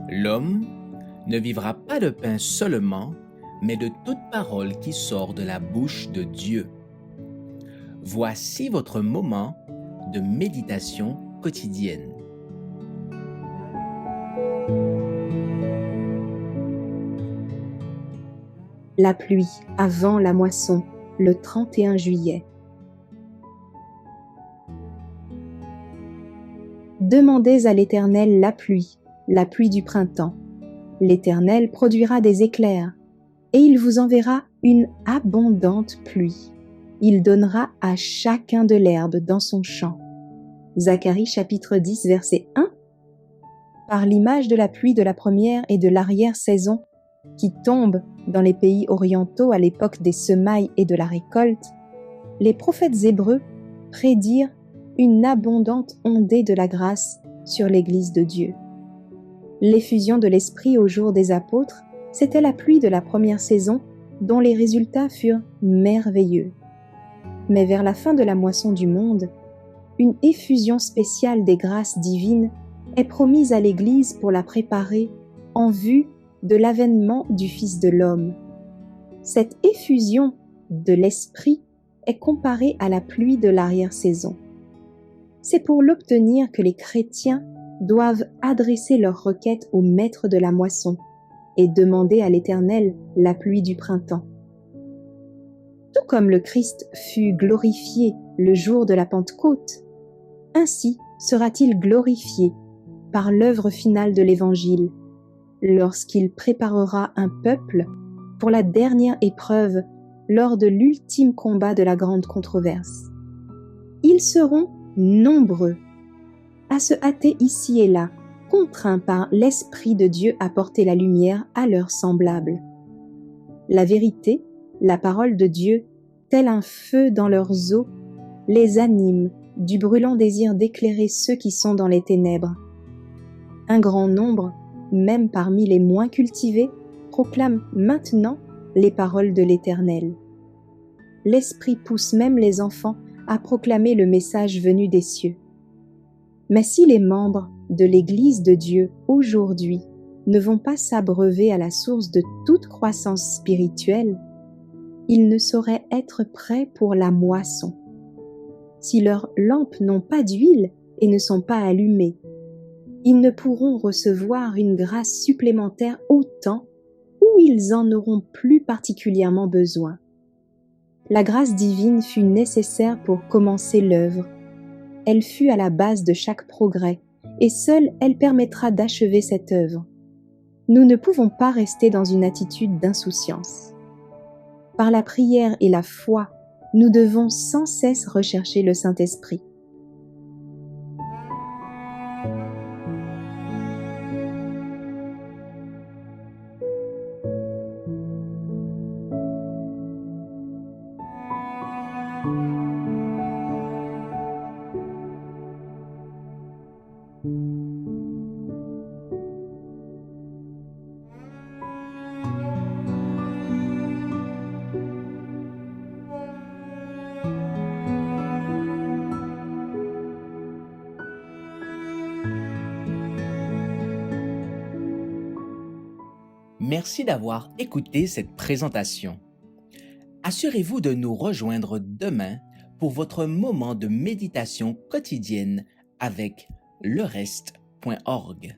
L'homme ne vivra pas de pain seulement, mais de toute parole qui sort de la bouche de Dieu. Voici votre moment de méditation quotidienne. La pluie avant la moisson, le 31 juillet. Demandez à l'Éternel la pluie du printemps. L'Éternel produira des éclairs, et il vous enverra une abondante pluie. Il donnera à chacun de l'herbe dans son champ. Zacharie chapitre 10 verset 1. Par l'image de la pluie de la première et de l'arrière-saison qui tombe dans les pays orientaux à l'époque des semailles et de la récolte, les prophètes hébreux prédirent une abondante ondée de la grâce sur l'Église de Dieu. L'effusion de l'Esprit au jour des apôtres, c'était la pluie de la première saison dont les résultats furent merveilleux. Mais vers la fin de la moisson du monde, une effusion spéciale des grâces divines est promise à l'Église pour la préparer en vue de l'avènement du Fils de l'homme. Cette effusion de l'Esprit est comparée à la pluie de l'arrière-saison. C'est pour l'obtenir que les chrétiens doivent adresser leurs requêtes au maître de la moisson et demander à l'Éternel la pluie du printemps. Tout comme le Christ fut glorifié le jour de la Pentecôte, ainsi sera-t-il glorifié par l'œuvre finale de l'Évangile, lorsqu'il préparera un peuple pour la dernière épreuve lors de l'ultime combat de la grande controverse. Ils seront nombreux à se hâter ici et là, contraints par l'Esprit de Dieu à porter la lumière à leurs semblables. La vérité, la parole de Dieu, tel un feu dans leurs os, les anime du brûlant désir d'éclairer ceux qui sont dans les ténèbres. Un grand nombre, même parmi les moins cultivés, proclament maintenant les paroles de l'Éternel. L'Esprit pousse même les enfants à proclamer le message venu des cieux. Mais si les membres de l'Église de Dieu aujourd'hui ne vont pas s'abreuver à la source de toute croissance spirituelle, ils ne sauraient être prêts pour la moisson. Si leurs lampes n'ont pas d'huile et ne sont pas allumées, ils ne pourront recevoir une grâce supplémentaire au temps où ils en auront plus particulièrement besoin. La grâce divine fut nécessaire pour commencer l'œuvre. Elle fut à la base de chaque progrès, et seule elle permettra d'achever cette œuvre. Nous ne pouvons pas rester dans une attitude d'insouciance. Par la prière et la foi, nous devons sans cesse rechercher le Saint-Esprit. Merci d'avoir écouté cette présentation. Assurez-vous de nous rejoindre demain pour votre moment de méditation quotidienne avec lereste.org.